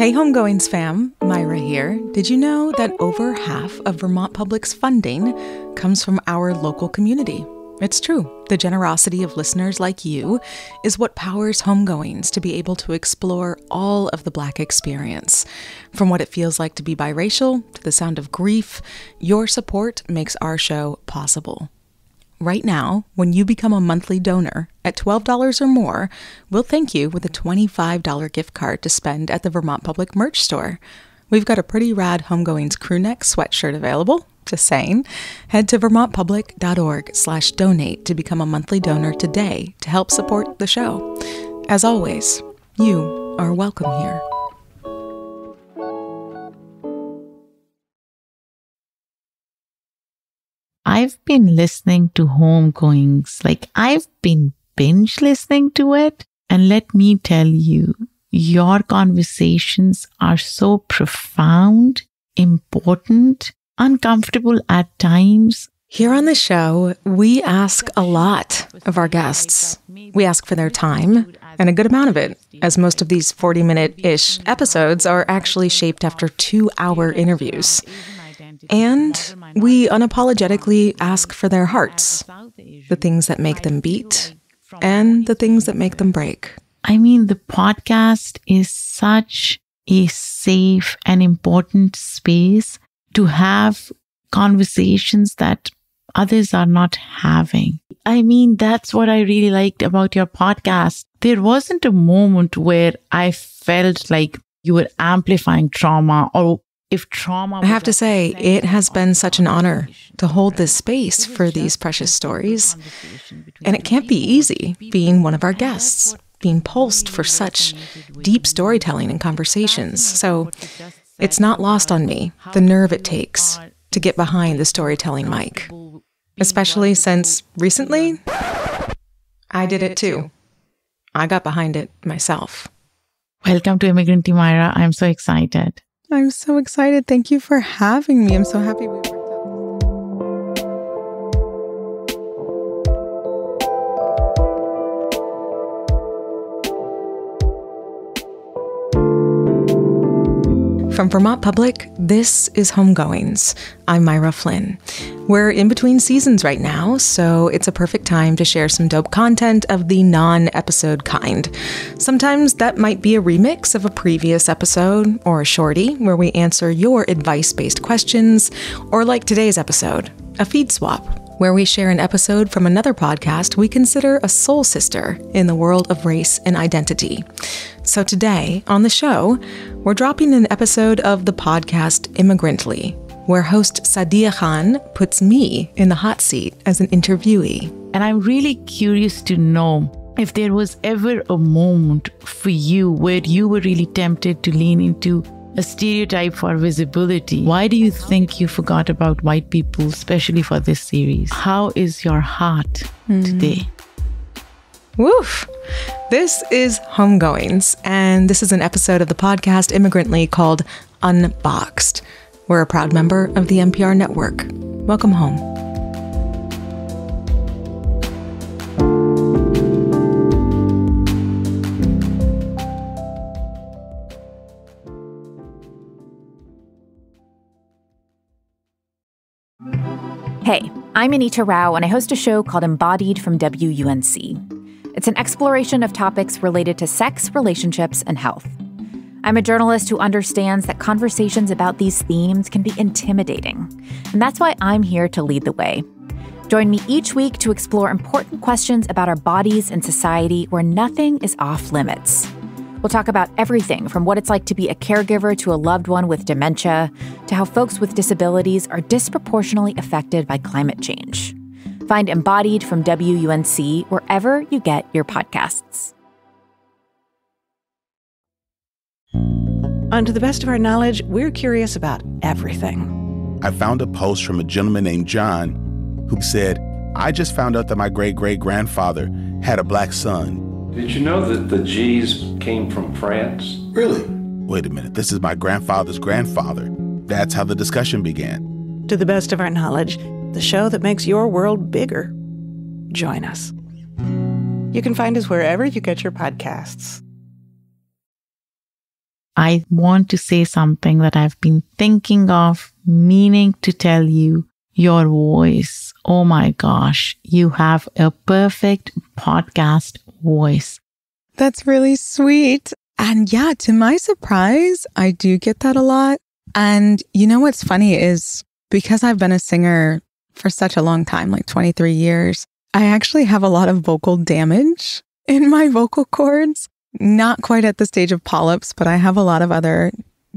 Hey Homegoings fam, Myra here. Did you know that over half of Vermont Public's funding comes from our local community? It's true. The generosity of listeners like you is what powers Homegoings to be able to explore all of the Black experience. From what it feels like to be biracial to the sound of grief, your support makes our show possible. Right now, when you become a monthly donor at $12 or more, we'll thank you with a $25 gift card to spend at the Vermont Public merch store. We've got a pretty rad Homegoings crew neck sweatshirt available. Just saying. Head to vermontpublic.org/donate to become a monthly donor today to help support the show. As always, you are welcome here. I've been listening to Homegoings, I've been binge listening to it. And let me tell you, your conversations are so profound, important, uncomfortable at times. Here on the show, we ask a lot of our guests. We ask for their time, and a good amount of it, as most of these 40-minute-ish episodes are actually shaped after 2-hour interviews. And we unapologetically ask for their hearts, the things that make them beat, and the things that make them break. I mean, the podcast is such a safe and important space to have conversations that others are not having. I mean, that's what I really liked about your podcast. There wasn't a moment where I felt like you were amplifying trauma or if trauma. I have to say, it has been such an honor to hold this space for these precious stories. And it can't be easy being one of our guests, being pulsed for such deep storytelling and conversations. So it's not lost on me, the nerve it takes to get behind the storytelling mic. Especially since recently, I did it too. I got behind it myself. Welcome to Immigrantly, Myra. I'm so excited. I'm so excited. Thank you for having me. I'm so happy we worked out. From Vermont Public, this is Homegoings. I'm Myra Flynn. We're in between seasons right now, so it's a perfect time to share some dope content of the non-episode kind. Sometimes that might be a remix of a previous episode, or a shorty where we answer your advice-based questions, or like today's episode, a feed swap, where we share an episode from another podcast we consider a soul sister in the world of race and identity. So today, on the show, we're dropping an episode of the podcast Immigrantly, where host Saadia Khan puts me in the hot seat as an interviewee. And I'm really curious to know if there was ever a moment for you where you were really tempted to lean into a stereotype for visibility. Why do you think you forgot about white people, especially for this series? How is your heart today? Woof! This is Homegoings, and this is an episode of the podcast Immigrantly called Unboxed. We're a proud member of the NPR network. Welcome home. Hey, I'm Anita Rao, and I host a show called Embodied from WUNC. It's an exploration of topics related to sex, relationships, and health. I'm a journalist who understands that conversations about these themes can be intimidating, and that's why I'm here to lead the way. Join me each week to explore important questions about our bodies and society where nothing is off limits. We'll talk about everything from what it's like to be a caregiver to a loved one with dementia, to how folks with disabilities are disproportionately affected by climate change. Find Embodied from WUNC wherever you get your podcasts. To the best of our knowledge, we're curious about everything. I found a post from a gentleman named John who said, I just found out that my great-great-grandfather had a black son. Did you know that the G's came from France? Really? Wait a minute, this is my grandfather's grandfather. That's how the discussion began. To the best of our knowledge, the show that makes your world bigger. Join us. You can find us wherever you get your podcasts. I want to say something that I've been thinking of, meaning to tell you. Your voice. Oh my gosh, you have a perfect podcast voice. That's really sweet. And yeah, to my surprise, I do get that a lot. And you know what's funny is because I've been a singer for such a long time, like 23 years, I actually have a lot of vocal damage in my vocal cords. Not quite at the stage of polyps, but I have a lot of other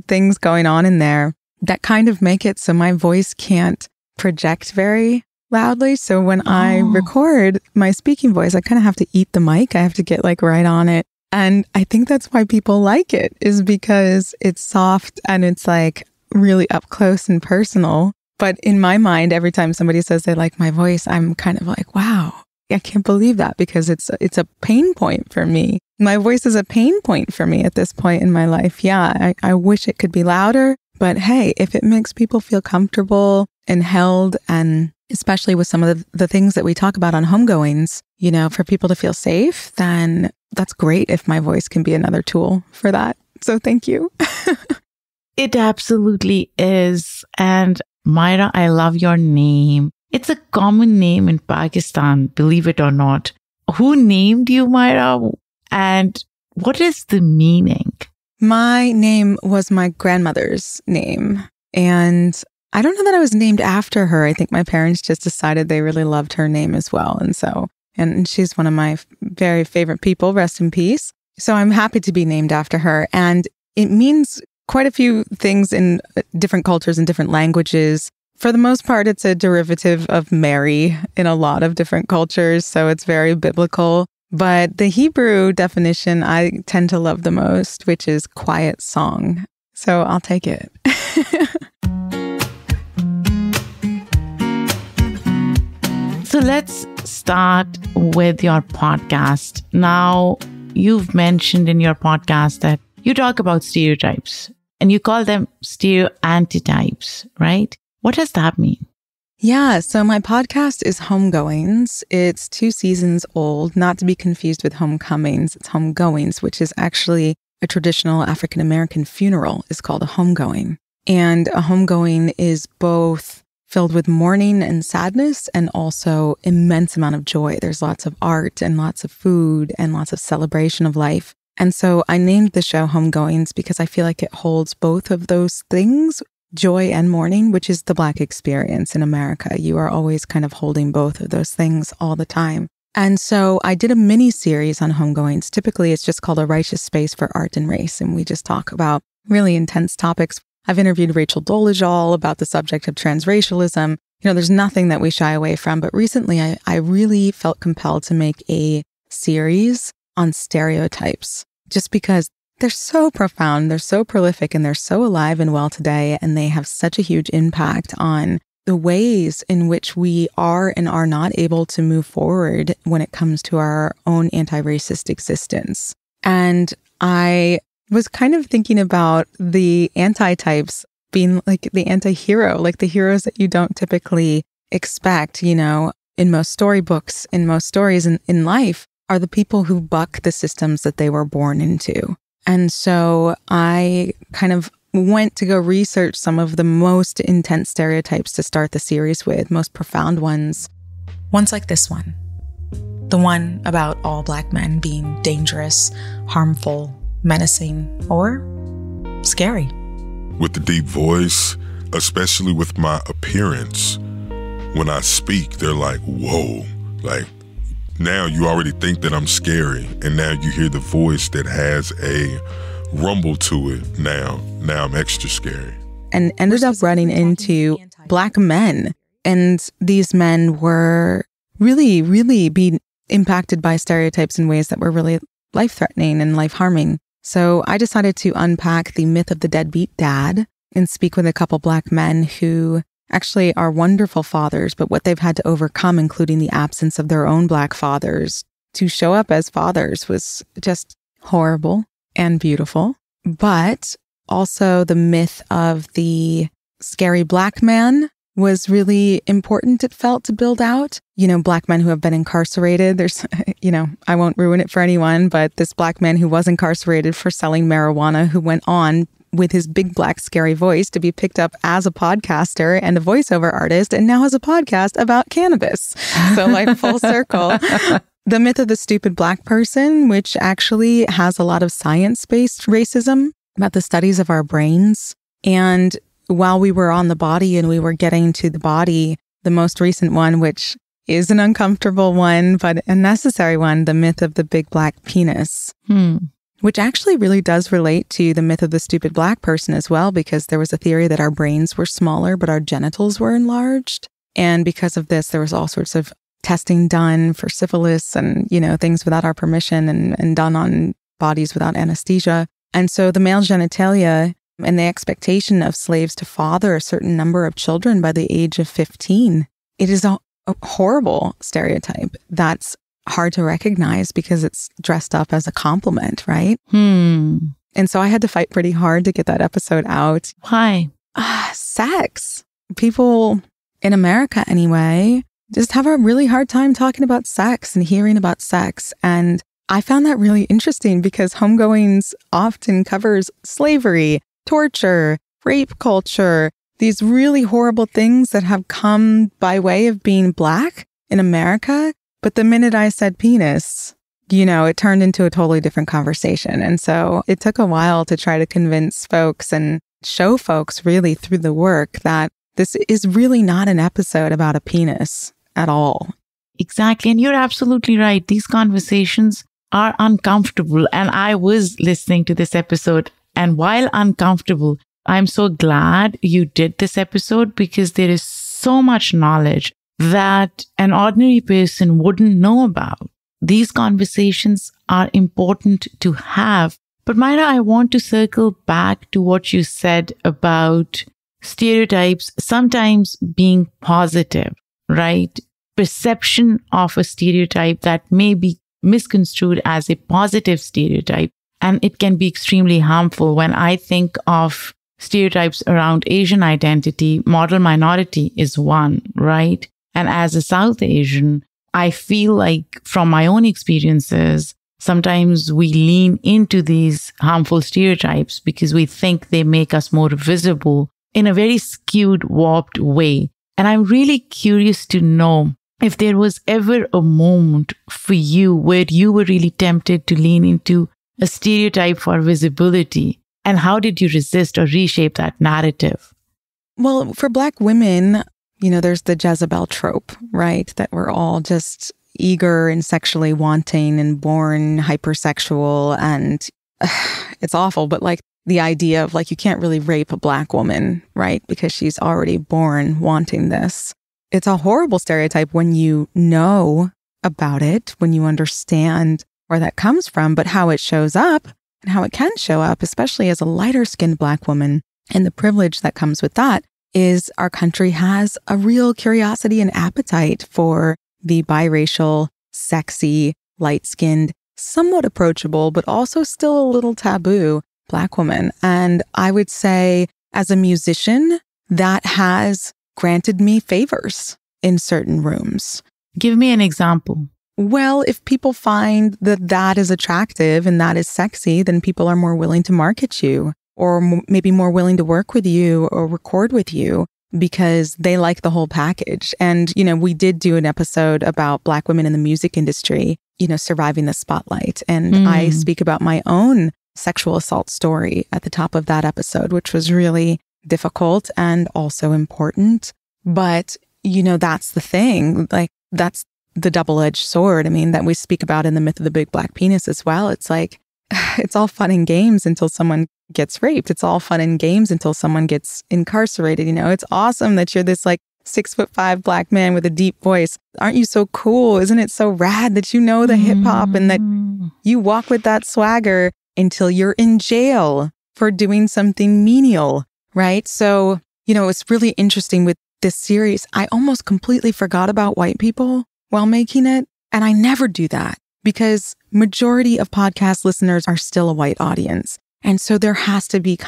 things going on in there that kind of make it so my voice can't project very loudly. So when I record my speaking voice, I kind of have to eat the mic. I have to get like right on it. And I think that's why people like it, is because it's soft and it's like really up close and personal. But in my mind, every time somebody says they like my voice, I'm kind of like, wow, I can't believe that, because it's a pain point for me. My voice is a pain point for me at this point in my life. Yeah, I wish it could be louder. But hey, if it makes people feel comfortable and held, and especially with some of the things that we talk about on Homegoings, you know, for people to feel safe, then that's great if my voice can be another tool for that. So thank you. It absolutely is. And Myra, I love your name. It's a common name in Pakistan, believe it or not. Who named you, Myra? And what is the meaning? My name was my grandmother's name. And I don't know that I was named after her. I think my parents just decided they really loved her name as well. And she's one of my very favorite people, rest in peace. So I'm happy to be named after her. And it means quite a few things in different cultures and different languages. For the most part, it's a derivative of Mary in a lot of different cultures. So it's very biblical. But the Hebrew definition I tend to love the most, which is quiet song. So I'll take it. So let's start with your podcast. Now, you've mentioned in your podcast that you talk about stereotypes and you call them stereoantitypes, right? What does that mean? Yeah, so my podcast is Homegoings. It's 2 seasons old, not to be confused with Homecomings. It's Homegoings, which is actually a traditional African-American funeral is called a homegoing. And a homegoing is both filled with mourning and sadness and also immense amount of joy. There's lots of art and lots of food and lots of celebration of life. And so I named the show Homegoings because I feel like it holds both of those things, joy and mourning, which is the Black experience in America. You are always kind of holding both of those things all the time. And so I did a mini series on Homegoings. Typically, it's just called A Righteous Space for Art and Race. And we just talk about really intense topics. I've interviewed Rachel Dolezal about the subject of transracialism. You know, there's nothing that we shy away from. But recently, I really felt compelled to make a series on stereotypes, just because they're so profound, they're so prolific, and they're so alive and well today. And they have such a huge impact on the ways in which we are and are not able to move forward when it comes to our own anti-racist existence. And I was kind of thinking about the anti-types being like the anti-hero, like the heroes that you don't typically expect, you know, in most storybooks, in most stories in life, are the people who buck the systems that they were born into. And so I kind of went to go research some of the most intense stereotypes to start the series with, most profound ones. Ones like this one. The one about all Black men being dangerous, harmful, menacing, or scary. With the deep voice, especially with my appearance, when I speak, they're like, whoa, like now you already think that I'm scary. And now you hear the voice that has a rumble to it. Now I'm extra scary. And ended up running into Black men. And these men were really, really being impacted by stereotypes in ways that were really life-threatening and life-harming. So I decided to unpack the myth of the deadbeat dad and speak with a couple Black men who actually are wonderful fathers, but what they've had to overcome, including the absence of their own Black fathers, to show up as fathers was just horrible and beautiful. But also the myth of the scary Black man was really important, it felt, to build out. Black men who have been incarcerated. There's, I won't ruin it for anyone, but this Black man who was incarcerated for selling marijuana, who went on with his big, black, scary voice to be picked up as a podcaster and a voiceover artist, and now has a podcast about cannabis. So full circle. The myth of the stupid Black person, which actually has a lot of science-based racism about the studies of our brains. And while we were on the body and we were getting to the body, the most recent one, which is an uncomfortable one, but a necessary one, the myth of the big Black penis, which actually really does relate to the myth of the stupid Black person as well, because there was a theory that our brains were smaller, but our genitals were enlarged. And because of this, there was all sorts of testing done for syphilis and, things without our permission and done on bodies without anesthesia. And so the male genitalia and the expectation of slaves to father a certain number of children by the age of 15, it is a horrible stereotype that's hard to recognize because it's dressed up as a compliment, right? And so I had to fight pretty hard to get that episode out. Why? Sex. People in America anyway just have a really hard time talking about sex and hearing about sex. And I found that really interesting because Homegoings often covers slavery, torture, rape culture, these really horrible things that have come by way of being Black in America. But the minute I said penis, it turned into a totally different conversation. And so it took a while to try to convince folks and show folks really through the work that this is really not an episode about a penis at all. Exactly. And you're absolutely right. These conversations are uncomfortable. And I was listening to this episode, and while uncomfortable, I'm so glad you did this episode because there is so much knowledge that an ordinary person wouldn't know about. These conversations are important to have. But Myra, I want to circle back to what you said about stereotypes sometimes being positive, right? Perception of a stereotype that may be misconstrued as a positive stereotype, and it can be extremely harmful. When I think of stereotypes around Asian identity, model minority is one, right? And as a South Asian, I feel like from my own experiences, sometimes we lean into these harmful stereotypes because we think they make us more visible in a very skewed, warped way. And I'm really curious to know if there was ever a moment for you where you were really tempted to lean into a stereotype for visibility, and how did you resist or reshape that narrative? Well, for Black women, there's the Jezebel trope, right? That we're all just eager and sexually wanting and born hypersexual. And it's awful, but the idea of you can't really rape a Black woman, right? Because she's already born wanting this. It's a horrible stereotype when you know about it, when you understand where that comes from, but how it shows up and how it can show up, especially as a lighter-skinned Black woman, and the privilege that comes with that, is our country has a real curiosity and appetite for the biracial, sexy, light-skinned, somewhat approachable, but also still a little taboo Black woman. And I would say, as a musician, that has granted me favors in certain rooms. Give me an example. Well, if people find that that is attractive and that is sexy, then people are more willing to market you, or maybe more willing to work with you or record with you because they like the whole package. And, we did do an episode about Black women in the music industry, surviving the spotlight. And I speak about my own sexual assault story at the top of that episode, which was really difficult and also important. But, that's the thing. That's the double-edged sword. That we speak about in the myth of the big Black penis as well. It's it's all fun and games until someone gets raped. It's all fun and games until someone gets incarcerated. It's awesome that you're this 6'5" Black man with a deep voice. Aren't you so cool? Isn't it so rad that you know the hip hop and that you walk with that swagger until you're in jail for doing something menial, right? So, it's really interesting with this series. I almost completely forgot about white people while making it. And I never do that because majority of podcast listeners are still a white audience. And so there has to be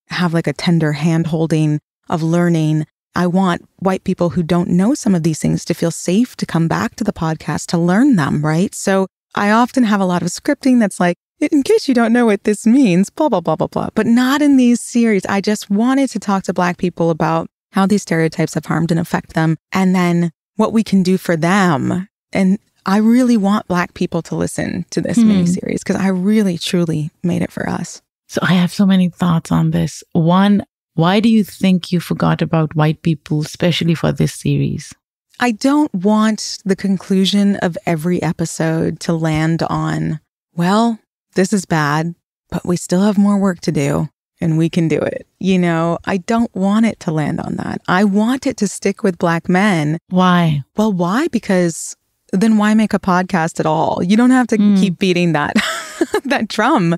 have a tender hand holding of learning I want white people who don't know some of these things to feel safe to come back to the podcast to learn them, right? So I often have a lot of scripting that's like, in case you don't know what this means, blah, blah, blah, blah, blah. But not in these series. I just wanted to talk to Black people about how these stereotypes have harmed and affect them, and then what we can do for them. And I really want Black people to listen to this miniseries because I really, truly made it for us. So I have so many thoughts on this. One, why do you think you forgot about white people, especially for this series? I don't want the conclusion of every episode to land on, well, this is bad, but we still have more work to do and we can do it. You know, I don't want it to land on that. I want it to stick with Black men. Why? Well, why? Because then why make a podcast at all? You don't have to keep beating that that drum.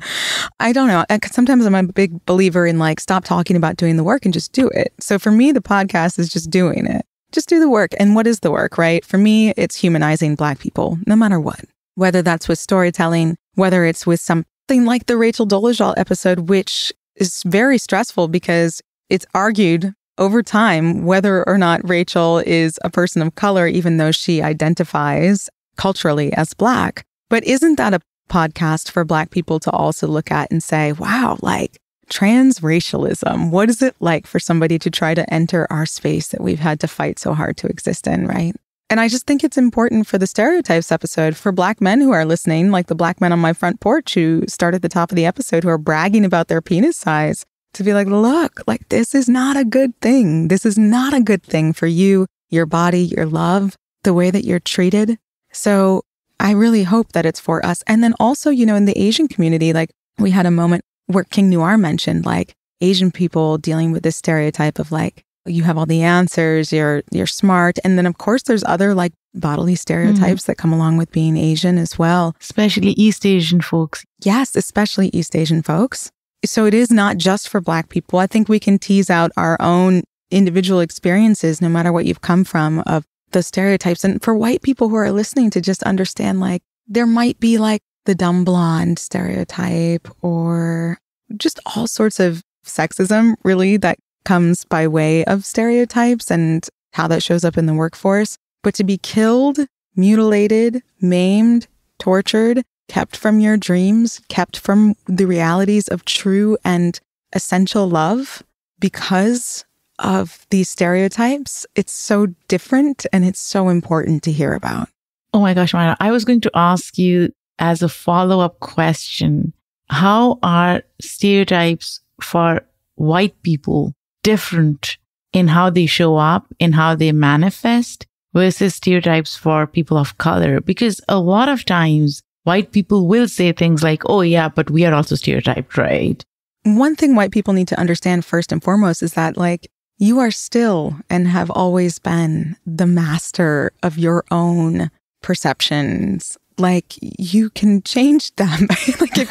I don't know. Sometimes I'm a big believer in like, stop talking about doing the work and just do it. So for me, the podcast is just doing it. Just do the work. And what is the work, right? For me, it's humanizing Black people, no matter what. Whether that's with storytelling, whether it's with something like the Rachel Dolezal episode, which is very stressful because it's argued over time whether or not Rachel is a person of color, even though she identifies culturally as Black. But isn't that a podcast for Black people to also look at and say, wow, like transracialism, what is it like for somebody to try to enter our space that we've had to fight so hard to exist in, right? And I just think it's important for the stereotypes episode for Black men who are listening, like the Black men on my front porch who start at the top of the episode who are bragging about their penis size, to be like, look, like this is not a good thing. This is not a good thing for you, your body, your love, the way that you're treated. So I really hope that it's for us. And then also, you know, in the Asian community, like we had a moment where King Noir mentioned like Asian people dealing with this stereotype of like, you have all the answers, you're smart. And then of course there's other like bodily stereotypes that come along with being Asian as well. Especially East Asian folks. Yes, especially East Asian folks. So it is not just for Black people. I think we can tease out our own individual experiences, no matter what you've come from, of the stereotypes. And for white people who are listening to just understand, like, there might be like the dumb blonde stereotype or just all sorts of sexism, really, that comes by way of stereotypes and how that shows up in the workforce. But to be killed, mutilated, maimed, tortured, kept from your dreams, kept from the realities of true and essential love because of these stereotypes, it's so different and it's so important to hear about. Oh my gosh, Myra, I was going to ask you as a follow-up question, how are stereotypes for white people different in how they show up, in how they manifest versus stereotypes for people of color? Because a lot of times white people will say things like, oh yeah, but we are also stereotyped, right? One thing white people need to understand first and foremost is that like you are still and have always been the master of your own perceptions. Like you can change them. Like if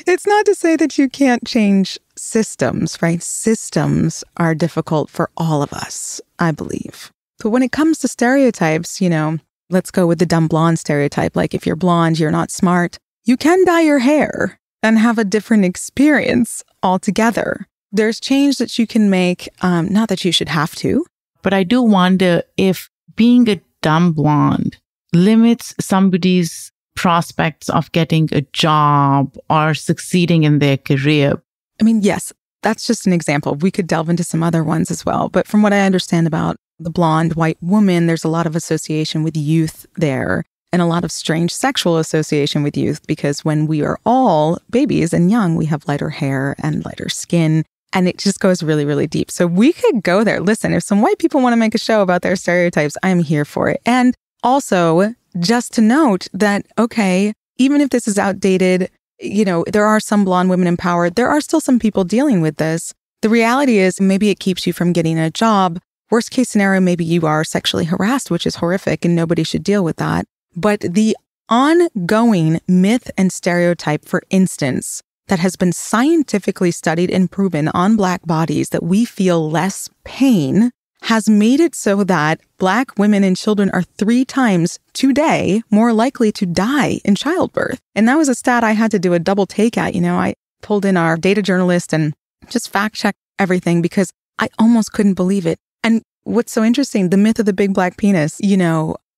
it's not to say that you can't change systems, right? Systems are difficult for all of us, I believe. But when it comes to stereotypes, you know, let's go with the dumb blonde stereotype. Like if you're blonde, you're not smart. You can dye your hair and have a different experience altogether. There's change that you can make, not that you should have to. But I do wonder if being a dumb blonde limits somebody's prospects of getting a job or succeeding in their career. I mean, yes, that's just an example. We could delve into some other ones as well. But from what I understand about the blonde white woman, there's a lot of association with youth there and a lot of strange sexual association with youth because when we are all babies and young, we have lighter hair and lighter skin. And it just goes really, really deep. So we could go there. Listen, if some white people want to make a show about their stereotypes, I'm here for it. And also, just to note that, okay, even if this is outdated, you know, there are some blonde women in power. There are still some people dealing with this. The reality is maybe it keeps you from getting a job. Worst case scenario, maybe you are sexually harassed, which is horrific and nobody should deal with that. But the ongoing myth and stereotype, for instance, that has been scientifically studied and proven on Black bodies that we feel less pain has made it so that Black women and children are 3 times today more likely to die in childbirth. And that was a stat I had to do a double take at. You know, I pulled in our data journalist and just fact checked everything because I almost couldn't believe it. And what's so interesting, the myth of the big black penis,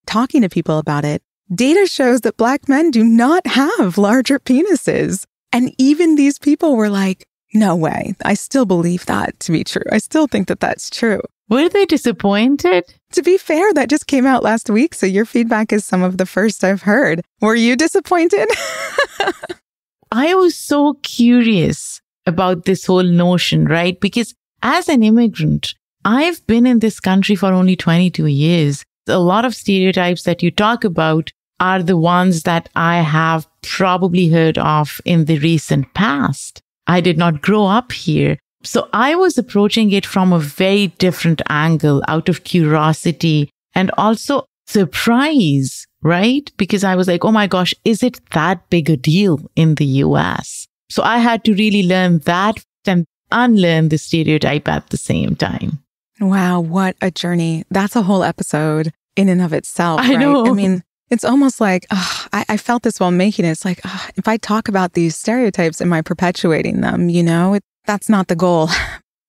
talking to people about it, data shows that Black men do not have larger penises. And even these people were like, no way. I still believe that to be true. I still think that that's true. Were they disappointed? To be fair, that just came out last week. So your feedback is some of the first I've heard. Were you disappointed? I was so curious about this whole notion, right? Because as an immigrant, I've been in this country for only 22 years. A lot of stereotypes that you talk about are the ones that I have probably heard of in the recent past. I did not grow up here. So I was approaching it from a very different angle, out of curiosity and also surprise, right? Because I was like, oh my gosh, is it that big a deal in the US? So I had to really learn that and unlearn the stereotype at the same time. Wow, what a journey. That's a whole episode in and of itself. I know. I mean, it's almost like, I felt this while making it. It's like, if I talk about these stereotypes, am I perpetuating them? That's not the goal.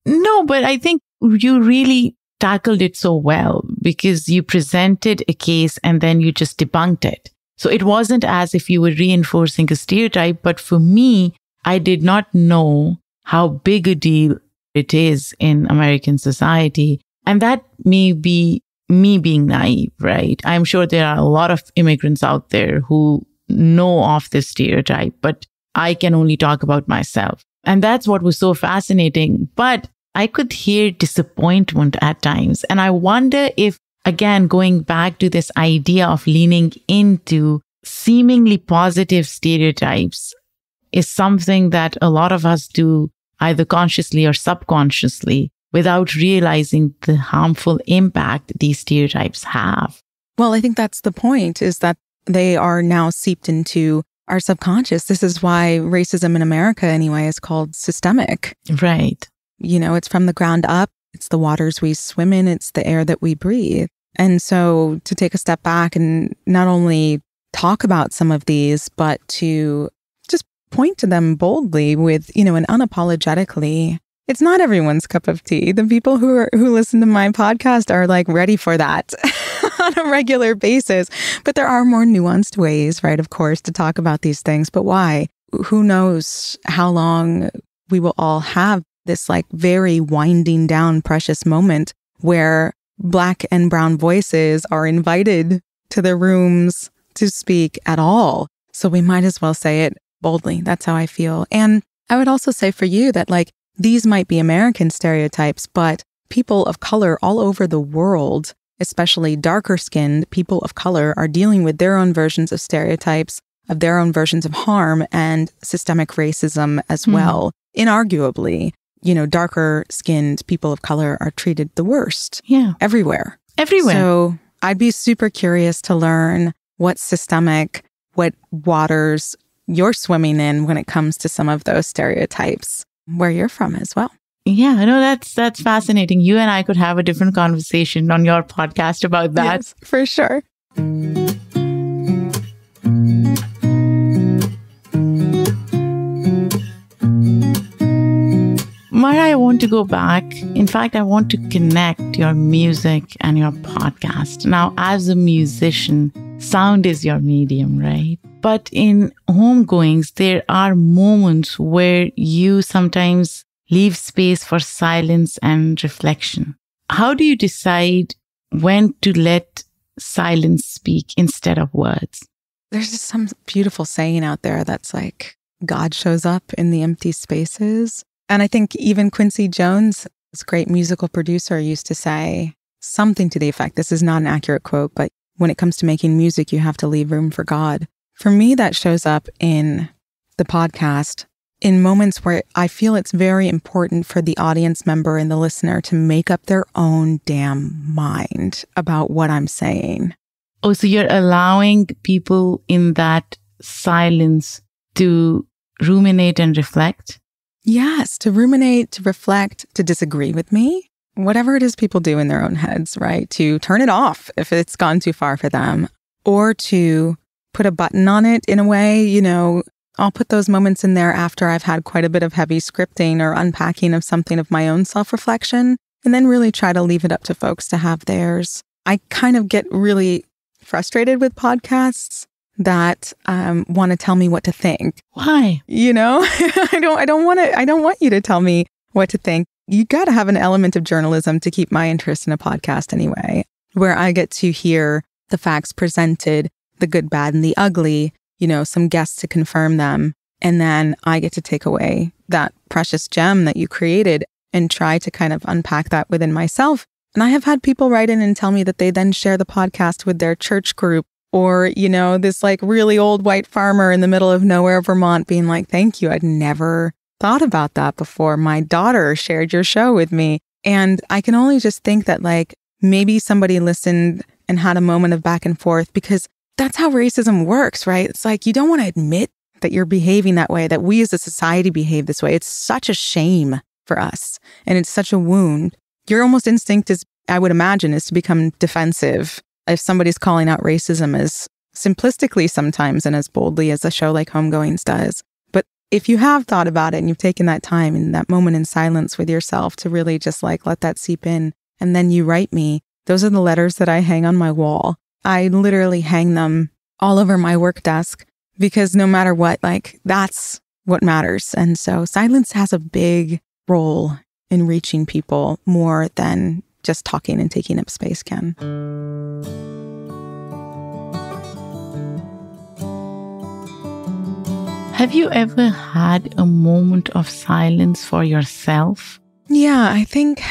No, but I think you really tackled it so well because you presented a case and then you just debunked it. So it wasn't as if you were reinforcing a stereotype, but for me, I did not know how big a deal it is in American society. And that may be me being naive, right? I'm sure there are a lot of immigrants out there who know of this stereotype, but I can only talk about myself. And that's what was so fascinating. But I could hear disappointment at times. And I wonder if, again, going back to this idea of leaning into seemingly positive stereotypes is something that a lot of us do either consciously or subconsciously without realizing the harmful impact these stereotypes have. Well, I think that's the point, is that they are now seeped into our subconscious. This is why racism in America, anyway, is called systemic. Right. It's from the ground up. It's the waters we swim in. It's the air that we breathe. And so to take a step back and not only talk about some of these, but to just point to them boldly with, and unapologetically. It's not everyone's cup of tea. The people who listen to my podcast are like ready for that on a regular basis. But there are more nuanced ways, right, of course, to talk about these things. But why? Who knows how long we will all have this like very winding down precious moment where Black and brown voices are invited to the rooms to speak at all. So we might as well say it boldly. That's how I feel. And I would also say for you that like, these might be American stereotypes, but people of color all over the world, especially darker skinned people of color, are dealing with their own versions of stereotypes, of their own versions of harm and systemic racism as well. Inarguably, darker skinned people of color are treated the worst. Yeah. Everywhere. Everywhere. So I'd be super curious to learn what waters you're swimming in when it comes to some of those stereotypes, where you're from as well. Yeah, I know that's fascinating. You and I could have a different conversation on your podcast about that. Yes, for sure. Myra, I want to go back. In fact, I want to connect your music and your podcast. Now, as a musician, sound is your medium, right? But in Homegoings, there are moments where you sometimes leave space for silence and reflection. How do you decide when to let silence speak instead of words? There's just some beautiful saying out there that's like, God shows up in the empty spaces. And I think even Quincy Jones, this great musical producer, used to say something to the effect, this is not an accurate quote, but when it comes to making music, you have to leave room for God. For me, that shows up in the podcast in moments where I feel it's very important for the audience member and the listener to make up their own damn mind about what I'm saying. Oh, so you're allowing people in that silence to ruminate and reflect? Yes, to ruminate, to reflect, to disagree with me. Whatever it is people do in their own heads, right? To turn it off if it's gone too far for them, or to put a button on it in a way, I'll put those moments in there after I've had quite a bit of heavy scripting or unpacking of something of my own self-reflection, and then really try to leave it up to folks to have theirs. I kind of get really frustrated with podcasts that want to tell me what to think. Why? You know, I don't want you to tell me what to think. You got to have an element of journalism to keep my interest in a podcast anyway, where I get to hear the facts presented, the good, bad, and the ugly, you know, some guests to confirm them. And then I get to take away that precious gem that you created and try to kind of unpack that within myself. And I have had people write in and tell me that they then share the podcast with their church group, or, you know, this like really old white farmer in the middle of nowhere, Vermont, being like, thank you. I'd never thought about that before. My daughter shared your show with me. And I can only just think that like maybe somebody listened and had a moment of back and forth, because that's how racism works, right? It's like you don't want to admit that you're behaving that way, that we as a society behave this way. It's such a shame for us. And it's such a wound. Your almost instinct is, I would imagine, is to become defensive if somebody's calling out racism as simplistically sometimes and as boldly as a show like Homegoings does. But if you have thought about it and you've taken that time and that moment in silence with yourself to really just like let that seep in, and then you write me, those are the letters that I hang on my wall. I literally hang them all over my work desk, because no matter what, like that's what matters. And so silence has a big role in reaching people more than just talking and taking up space can. Have you ever had a moment of silence for yourself? Yeah, I think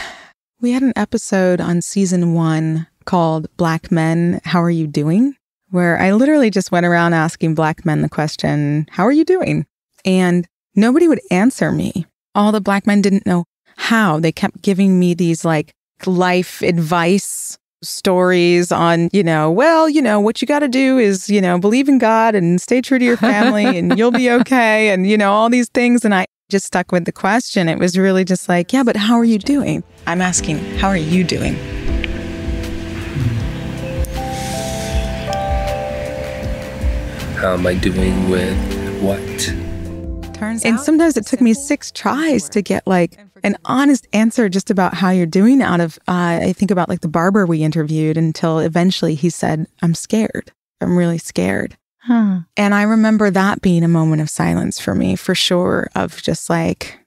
we had an episode on season 1 called Black Men, How Are You Doing? Where I literally just went around asking Black men the question, how are you doing? And nobody would answer me. All the Black men didn't know how. They kept giving me these like life advice stories on, what you got to do is, believe in God and stay true to your family and you'll be okay. And, all these things. And I just stuck with the question. It was really just like, yeah, but how are you doing? I'm asking, how are you doing? How am I doing with what? And sometimes it took me 6 tries to get like an honest answer just about how you're doing out of, I think about like the barber we interviewed, until eventually he said, I'm scared. I'm really scared. And I remember that being a moment of silence for me, for sure, of just like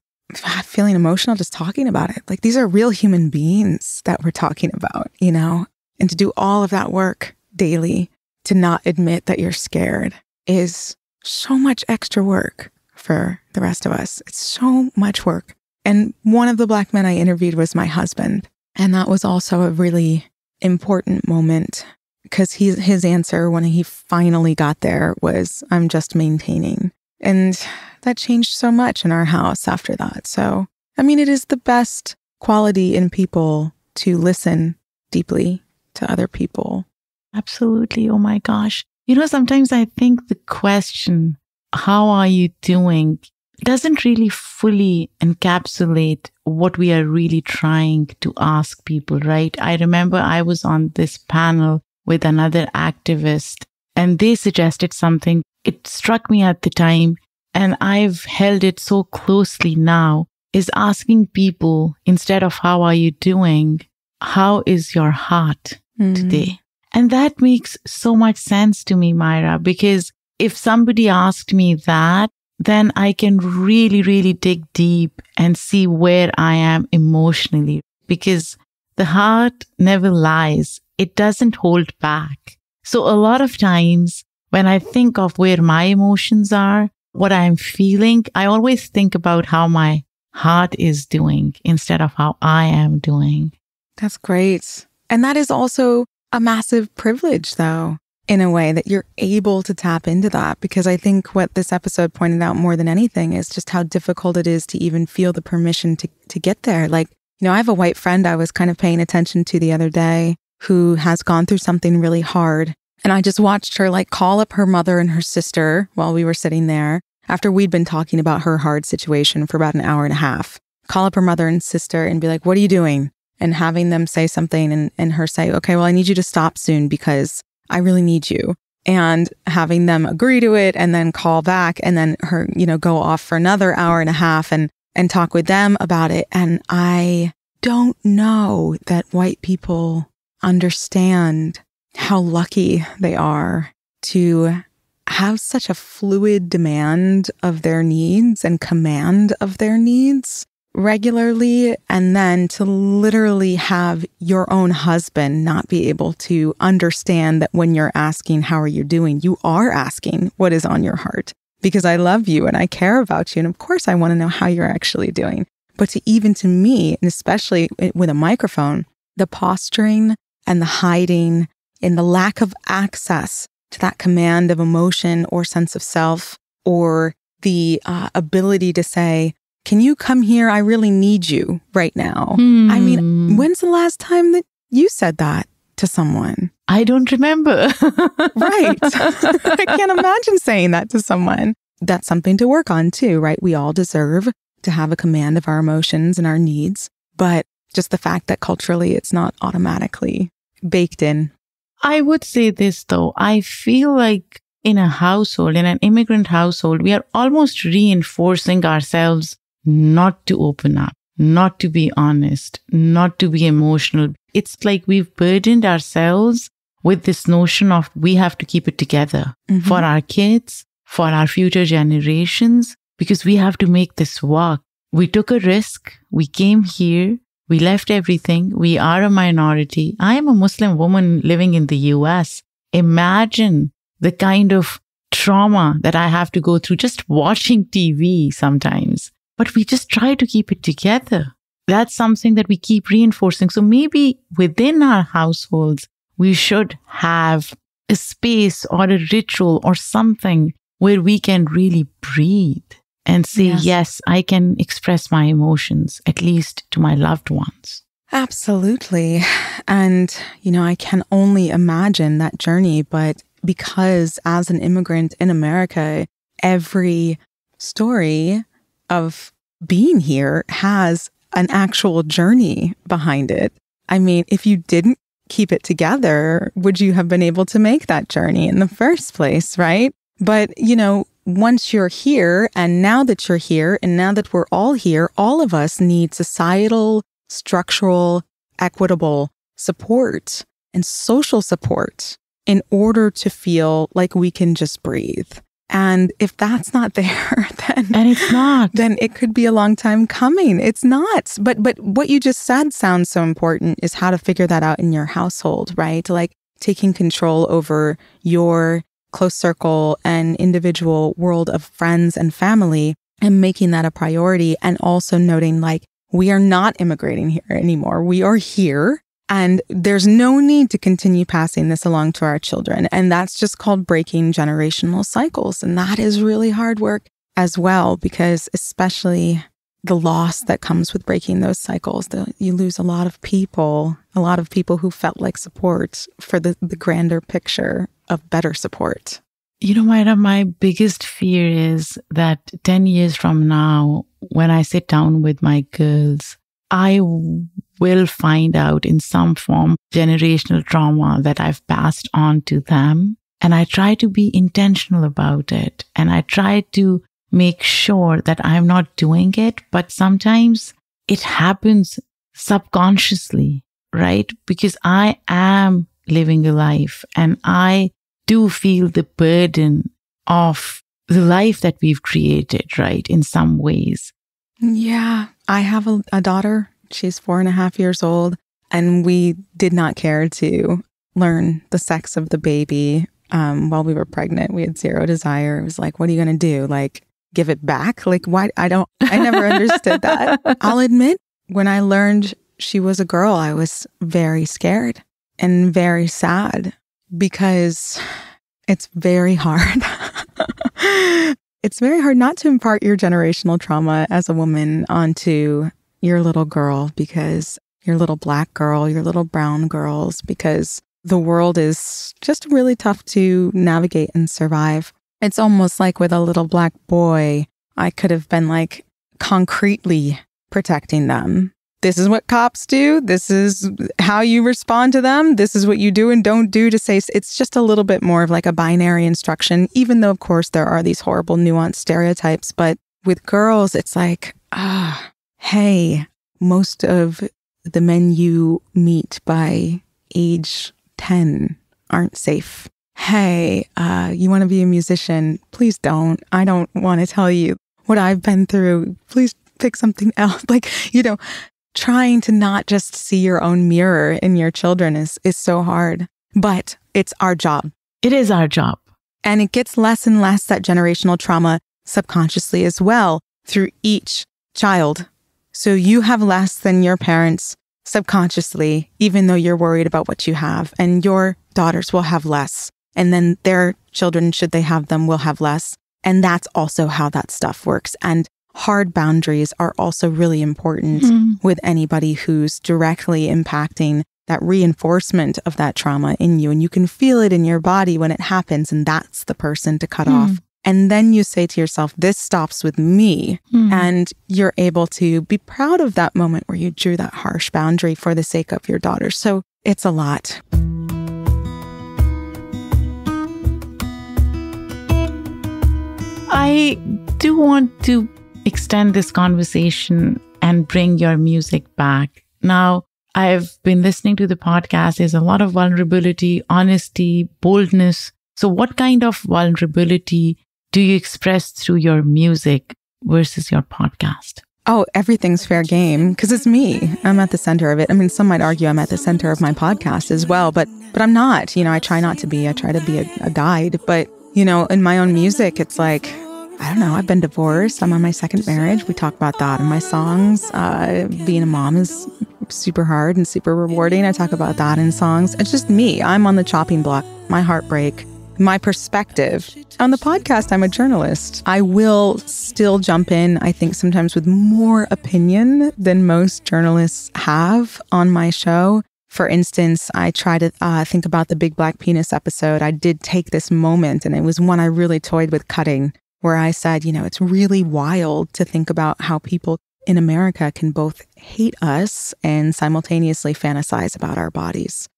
feeling emotional just talking about it. Like these are real human beings that we're talking about, and to do all of that work daily to not admit that you're scared is so much extra work for the rest of us. It's so much work. And one of the Black men I interviewed was my husband. And that was also a really important moment, because his answer when he finally got there was, I'm just maintaining. And that changed so much in our house after that. So, I mean, it is the best quality in people to listen deeply to other people. Absolutely. Oh my gosh. Sometimes I think the question, how are you doing, doesn't really fully encapsulate what we are really trying to ask people, right? I remember I was on this panel with another activist and they suggested something. It struck me at the time and I've held it so closely now, is asking people, instead of how are you doing, how is your heart today? And that makes so much sense to me, Myra, because if somebody asked me that, then I can really, really dig deep and see where I am emotionally, because the heart never lies. It doesn't hold back. So a lot of times when I think of where my emotions are, what I'm feeling, I always think about how my heart is doing instead of how I am doing. That's great. And that is also a massive privilege, though, in a way, that you're able to tap into that. Because I think what this episode pointed out more than anything is just how difficult it is to even feel the permission to get there. Like, I have a white friend I was kind of paying attention to the other day who has gone through something really hard. And I just watched her like call up her mother and her sister while we were sitting there after we'd been talking about her hard situation for about an hour and a half. Call up her mother and sister and be like, what are you doing? And having them say something and her say, okay, well, I need you to stop soon because I really need you. and having them agree to it and then call back and then her, go off for another hour and a half and talk with them about it. And I don't know that white people understand how lucky they are to have such a fluid demand of their needs and command of their needs regularly, and then to literally have your own husband not be able to understand that when you're asking, how are you doing? You are asking what is on your heart, because I love you and I care about you. And of course, I want to know how you're actually doing. But to me, and especially with a microphone, the posturing and the hiding and the lack of access to that command of emotion or sense of self, or the ability to say, can you come here? I really need you right now. I mean, when's the last time that you said that to someone? I don't remember. Right. I can't imagine saying that to someone. That's something to work on too, right? We all deserve to have a command of our emotions and our needs, but just the fact that culturally it's not automatically baked in. I would say this though. I feel like in a household, in an immigrant household, we are almost reinforcing ourselves not to open up, not to be honest, not to be emotional. It's like we've burdened ourselves with this notion of we have to keep it together for our kids, for our future generations, because we have to make this work. We took a risk. We came here. We left everything. We are a minority. I am a Muslim woman living in the US. Imagine the kind of trauma that I have to go through just watching TV sometimes. But we just try to keep it together. That's something that we keep reinforcing. So maybe within our households, we should have a space or a ritual or something where we can really breathe and say, yes, I can express my emotions, at least to my loved ones. Absolutely. And, I can only imagine that journey. But because as an immigrant in America, every story of being here has an actual journey behind it. I mean, if you didn't keep it together, would you have been able to make that journey in the first place, right? But, once you're here, and now that you're here, and now that we're all here, all of us need societal, structural, equitable support and social support in order to feel like we can just breathe. And if that's not there, then it could be a long time coming. It's not. But what you just said sounds so important, is how to figure that out in your household, right? Like taking control over your close circle and individual world of friends and family, and making that a priority. And also noting, like, we are not immigrating here anymore. We are here. And there's no need to continue passing this along to our children. And that's just called breaking generational cycles. And that is really hard work as well, because especially the loss that comes with breaking those cycles, you lose a lot of people who felt like support for the grander picture of better support. Myra, my biggest fear is that 10 years from now, when I sit down with my girls, I will find out in some form generational trauma that I've passed on to them. And I try to be intentional about it. And I try to make sure that I'm not doing it. But sometimes it happens subconsciously, right? Because I am living a life and I do feel the burden of the life that we've created, right? In some ways. Yeah. I have a daughter. She's 4.5 years old, and we did not care to learn the sex of the baby while we were pregnant. We had zero desire. It was like, what are you going to do? Like, give it back? Like, why? I never understood that. I'll admit, when I learned she was a girl, I was very scared and very sad, because it's very hard. It's very hard not to impart your generational trauma as a woman onto your little girl, because your little black girl, your little brown girls, because the world is just really tough to navigate and survive. It's almost like with a little black boy, I could have been like concretely protecting them. this is what cops do. This is how you respond to them. This is what you do and don't do to say. It's just a little bit more of like a binary instruction, even though, of course, there are these horrible nuanced stereotypes. But with girls, it's like, hey, most of the men you meet by age 10 aren't safe. Hey, you want to be a musician? Please don't. I don't want to tell you what I've been through. Please pick something else. Like, trying to not just see your own mirror in your children is so hard. But it's our job. It is our job. And it gets less and less, that generational trauma, subconsciously as well, through each child. So you have less than your parents subconsciously, even though you're worried about what you have. And your daughters will have less. And then their children, should they have them, will have less. And that's also how that stuff works. And hard boundaries are also really important with anybody who's directly impacting that reinforcement of that trauma in you. And you can feel it in your body when it happens. And that's the person to cut off. And then you say to yourself, this stops with me. And you're able to be proud of that moment where you drew that harsh boundary for the sake of your daughter. So it's a lot. I do want to extend this conversation and bring your music back. Now, I've been listening to the podcast. There's a lot of vulnerability, honesty, boldness. So what kind of vulnerability do you express through your music versus your podcast? Oh, everything's fair game because it's me. I'm at the center of it. I mean, some might argue I'm at the center of my podcast as well, but I'm not. I try not to be. I try to be a guide. But, in my own music, it's like, I don't know, I've been divorced. I'm on my second marriage. We talk about that in my songs. Being a mom is super hard and super rewarding. I talk about that in songs. It's just me. I'm on the chopping block, my heartbreak, my perspective. On the podcast, I'm a journalist. I will still jump in, I think, sometimes with more opinion than most journalists have on my show. For instance, I try to think about the Big Black Penis episode. I did take this moment, and it was one I really toyed with cutting, where I said, it's really wild to think about how people in America can both hate us and simultaneously fantasize about our bodies.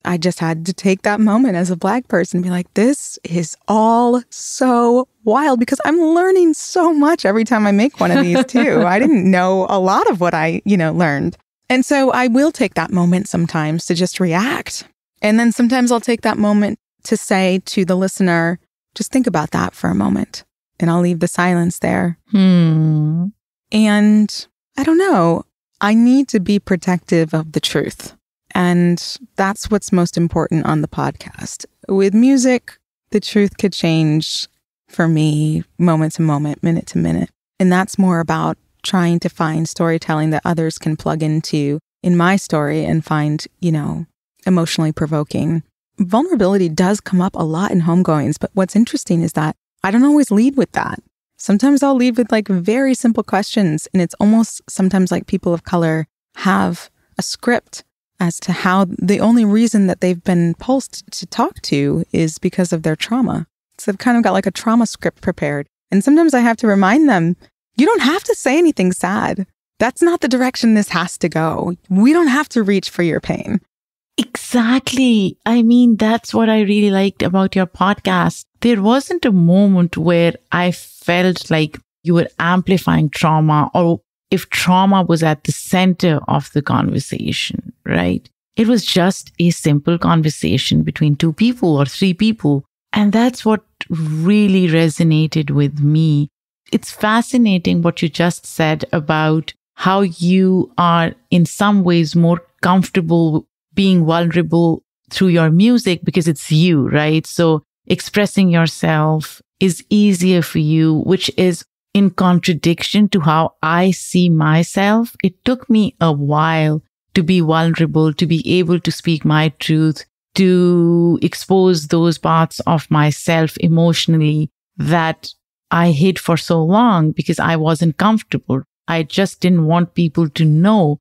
I just had to take that moment as a Black person and be like, this is all so wild, because I'm learning so much every time I make one of these too. I didn't know a lot of what I, learned. And so I will take that moment sometimes to just react. And then sometimes I'll take that moment to say to the listener, just think about that for a moment. And I'll leave the silence there. And I don't know, I need to be protective of the truth. And that's what's most important on the podcast. With music, the truth could change for me moment to moment, minute to minute. And that's more about trying to find storytelling that others can plug into in my story and find, emotionally provoking. Vulnerability does come up a lot in Homegoings, but what's interesting is that I don't always lead with that. Sometimes I'll lead with like very simple questions, and it's almost sometimes like people of color have a script as to how the only reason that they've been pulsed to talk to is because of their trauma. So they've kind of got like a trauma script prepared. And sometimes I have to remind them, you don't have to say anything sad. That's not the direction this has to go. We don't have to reach for your pain. Exactly. I mean, that's what I really liked about your podcast. There wasn't a moment where I felt like you were amplifying trauma, or if trauma was at the center of the conversation, right? It was just a simple conversation between two people or three people. And that's what really resonated with me. It's fascinating what you just said about how you are in some ways more comfortable being vulnerable through your music because it's you, right? So expressing yourself is easier for you, which is in contradiction to how I see myself. It took me a while to be vulnerable, to be able to speak my truth, to expose those parts of myself emotionally that I hid for so long because I wasn't comfortable. I just didn't want people to know.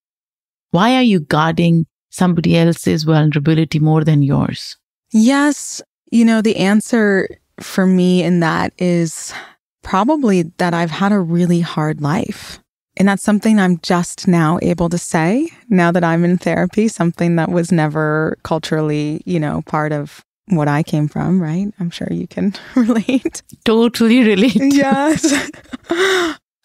Why are you guarding somebody else's vulnerability more than yours? Yes. The answer for me in that is probably that I've had a really hard life. And that's something I'm just now able to say now that I'm in therapy, something that was never culturally, part of what I came from, right? I'm sure you can relate. Totally relate. Yes.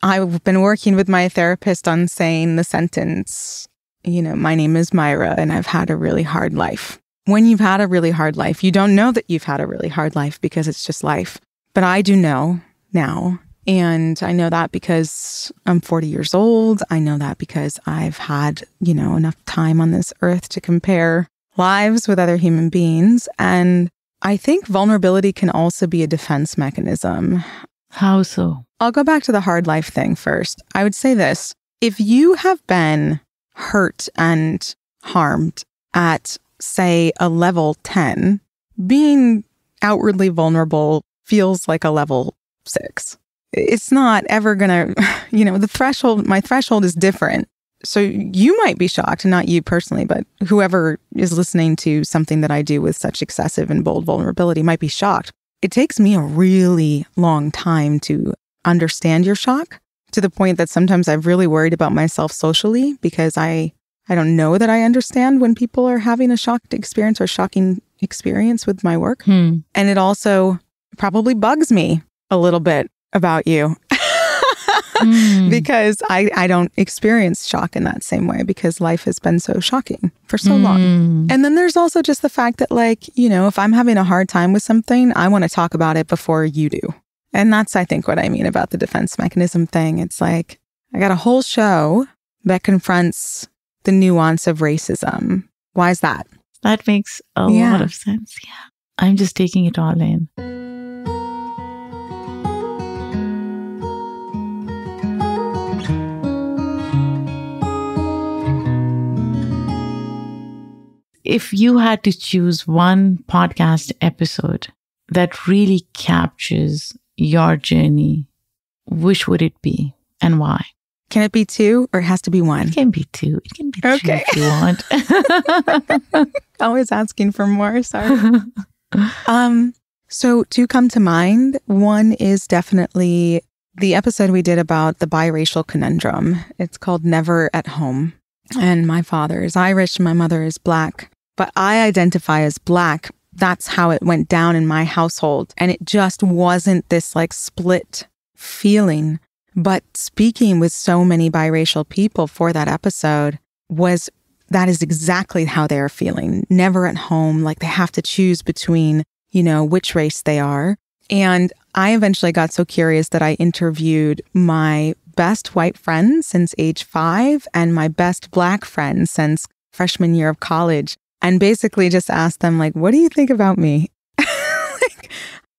I've been working with my therapist on saying the sentence, my name is Myra and I've had a really hard life. When you've had a really hard life, you don't know that you've had a really hard life because it's just life. But I do know now. And I know that because I'm 40 years old. I know that because I've had, enough time on this earth to compare lives with other human beings. And I think vulnerability can also be a defense mechanism. How so? I'll go back to the hard life thing first. I would say this. If you have been hurt and harmed at, say, a level 10, being outwardly vulnerable feels like a level 6. It's not ever going to, my threshold is different. So you might be shocked, not you personally, but whoever is listening to something that I do with such excessive and bold vulnerability might be shocked. It takes me a really long time to understand your shock, to the point that sometimes I've really worried about myself socially because I don't know that I understand when people are having a shocked experience or shocking experience with my work. And it also probably bugs me a little bit about you because I don't experience shock in that same way because life has been so shocking for so long. And then there's also just the fact that if I'm having a hard time with something, I want to talk about it before you do. And that's, I think, what I mean about the defense mechanism thing. It's like, I got a whole show that confronts the nuance of racism. Why is that? That makes a lot of sense. Yeah. I'm just taking it all in. If you had to choose one podcast episode that really captures your journey, which would it be and why? Can it be 2 or it has to be 1? It can be 2. It can be 2 if you want. Always asking for more. Sorry. So 2 come to mind. One is definitely the episode we did about the biracial conundrum. It's called Never at Home. And my father is Irish and my mother is Black. But I identify as Black. That's how it went down in my household. And it just wasn't this split feeling. But speaking with so many biracial people for that episode that is exactly how they're feeling. Never at home, like they have to choose between, which race they are. And I eventually got so curious that I interviewed my best white friend since age 5 and my best Black friend since freshman year of college. And basically just asked them, what do you think about me?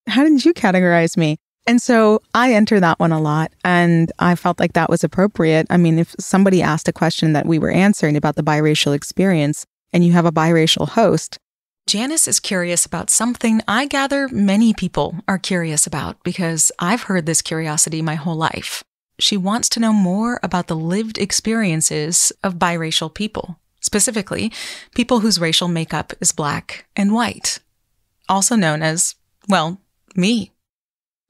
How did you categorize me? And so I enter that one a lot. And I felt like that was appropriate. I mean, if somebody asked a question that we were answering about the biracial experience and you have a biracial host. Janice is curious about something I gather many people are curious about because I've heard this curiosity my whole life. She wants to know more about the lived experiences of biracial people. Specifically, people whose racial makeup is Black and white, also known as, me.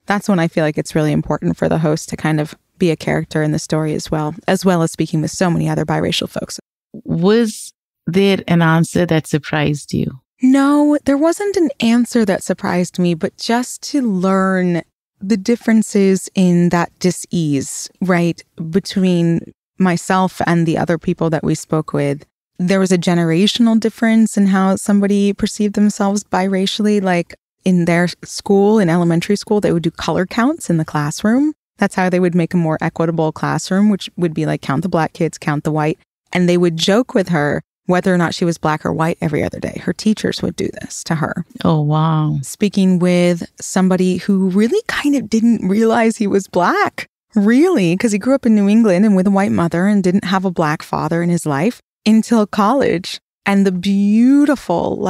That's when I feel like it's really important for the host to kind of be a character in the story as well as speaking with so many other biracial folks. Was there an answer that surprised you? No, there wasn't an answer that surprised me, but just to learn the differences in that dis-ease, right, between myself and the other people that we spoke with. There was a generational difference in how somebody perceived themselves biracially. Like in their school, in elementary school, they would do color counts in the classroom. That's how they would make a more equitable classroom, which would be count the Black kids, count the white. And they would joke with her whether or not she was Black or white every other day. Her teachers would do this to her. Oh, wow. Speaking with somebody who really kind of didn't realize he was Black, really, because he grew up in New England and with a white mother and didn't have a Black father in his life until college. And the beautiful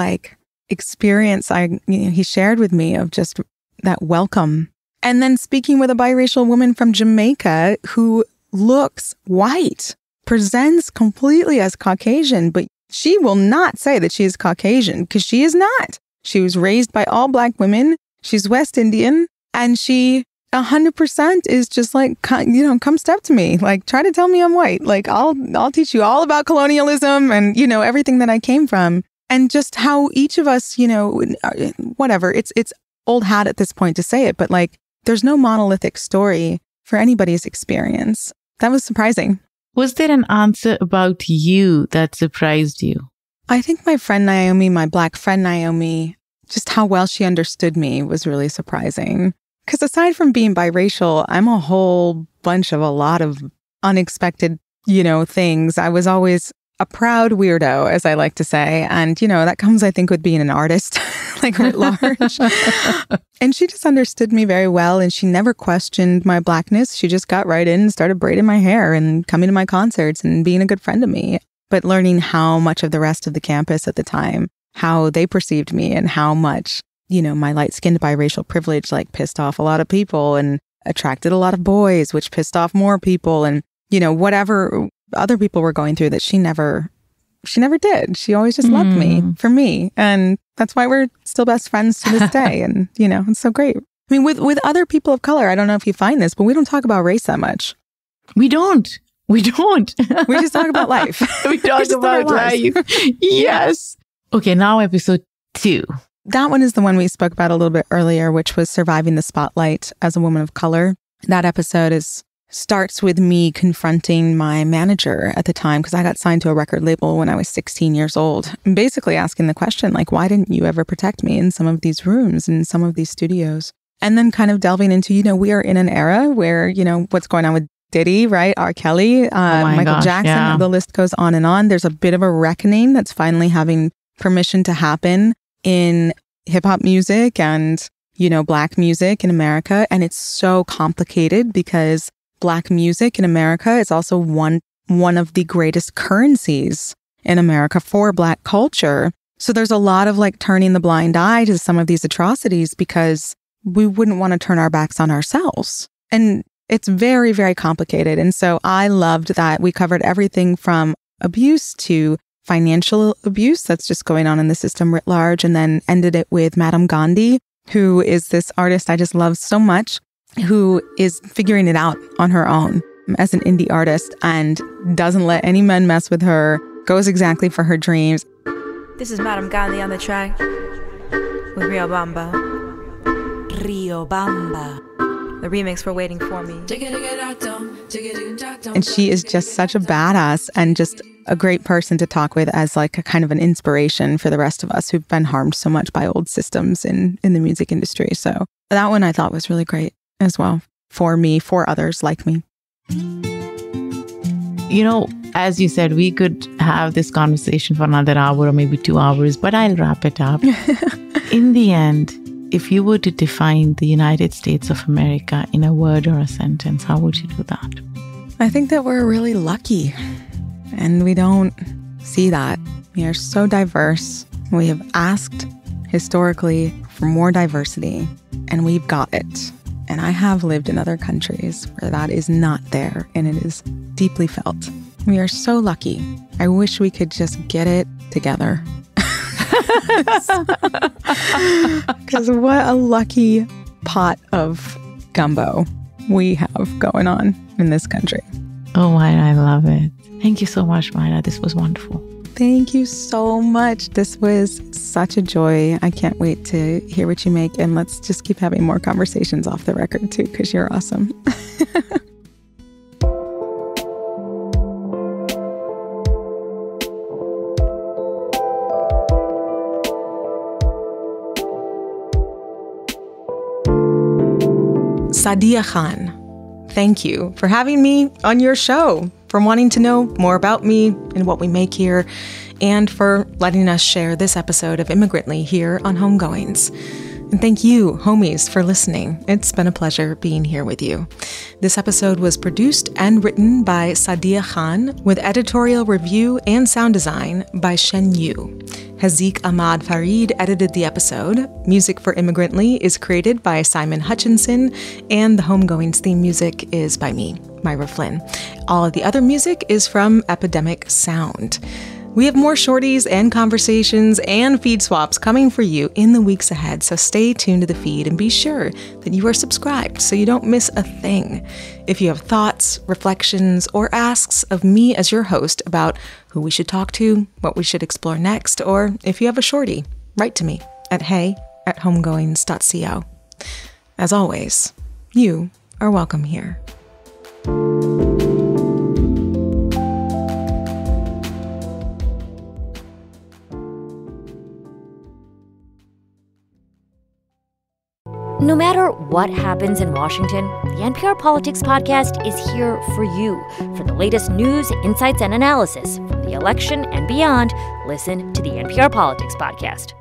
experience he shared with me of just that welcome. And then speaking with a biracial woman from Jamaica who looks white, presents completely as Caucasian, but she will not say that she is Caucasian because she is not. She was raised by all Black women. She's West Indian and she 100% is just like, come step to me. Like, try to tell me I'm white. Like, I'll teach you all about colonialism and, everything that I came from. And just how each of us, whatever, it's old hat at this point to say it, but like, there's no monolithic story for anybody's experience. That was surprising. Was there an answer about you that surprised you? I think my friend Naomi, my Black friend Naomi, just how well she understood me was really surprising. Because aside from being biracial, I'm a whole bunch of a lot of unexpected, things. I was always a proud weirdo, as I like to say. And, that comes, I think, with being an artist, like writ large. And she just understood me very well. And she never questioned my Blackness. She just got right in and started braiding my hair and coming to my concerts and being a good friend to me. But learning how much of the rest of the campus at the time, how they perceived me and how much, my light-skinned biracial privilege like pissed off a lot of people and attracted a lot of boys, which pissed off more people. And, whatever other people were going through that she never did. She always just loved me for me. And that's why we're still best friends to this day. And, it's so great. I mean, with other people of color, I don't know if you find this, but we don't talk about race that much. We don't. We just talk about life. We talk about life. Yes. Okay, now episode 2. That one is the one we spoke about a little bit earlier, which was surviving the spotlight as a woman of color. That episode starts with me confronting my manager at the time, because I got signed to a record label when I was 16 years old. And basically asking the question, like, why didn't you ever protect me in some of these rooms, in some of these studios? And then kind of delving into, we are in an era where, what's going on with Diddy, right? R. Kelly, Michael Jackson, yeah. The list goes on and on. There's a bit of a reckoning that's finally having permission to happen in hip hop music and, Black music in America. And it's so complicated because Black music in America is also one of the greatest currencies in America for Black culture. So there's a lot of like turning the blind eye to some of these atrocities because we wouldn't want to turn our backs on ourselves. And it's very, very complicated. And so I loved that we covered everything from abuse to financial abuse that's just going on in the system writ large, and then ended it with Madame Gandhi, who is this artist I just love so much, who is figuring it out on her own as an indie artist and doesn't let any men mess with her, goes exactly for her dreams. This is Madame Gandhi on the track with Rio Bamba. Rio Bamba. The remix for Waiting For Me. And she is just such a badass and just a great person to talk with as like a kind of an inspiration for the rest of us who've been harmed so much by old systems in the music industry. So that one I thought was really great as well for me, for others like me. As you said, we could have this conversation for another hour or maybe 2 hours, but I'll wrap it up. In the end, if you were to define the United States of America in a word or a sentence, how would you do that? I think that we're really lucky, and we don't see that. We are so diverse. We have asked historically for more diversity, and we've got it. And I have lived in other countries where that is not there, and it is deeply felt. We are so lucky. I wish we could just get it together. Because what a lucky pot of gumbo we have going on in this country. Oh, Myra, I love it. Thank you so much, Myra. This was wonderful. Thank you so much. This was such a joy. I can't wait to hear what you make. And let's just keep having more conversations off the record, too, because you're awesome. Saadia Khan, thank you for having me on your show, for wanting to know more about me and what we make here, and for letting us share this episode of Immigrantly here on Homegoings. And thank you, homies, for listening. It's been a pleasure being here with you. This episode was produced and written by Saadia Khan, with editorial review and sound design by Shen Yu. Haziq Ahmad Farid edited the episode. Music for Immigrantly is created by Simon Hutchinson, and the Homegoings theme music is by me, Myra Flynn. All of the other music is from Epidemic Sound. We have more shorties and conversations and feed swaps coming for you in the weeks ahead, so stay tuned to the feed and be sure that you are subscribed so you don't miss a thing. If you have thoughts, reflections, or asks of me as your host about who we should talk to, what we should explore next, or if you have a shorty, write to me at hey@homegoings.co. As always, you are welcome here. No matter what happens in Washington, the NPR Politics Podcast is here for you. For the latest news, insights, and analysis from the election and beyond, listen to the NPR Politics Podcast.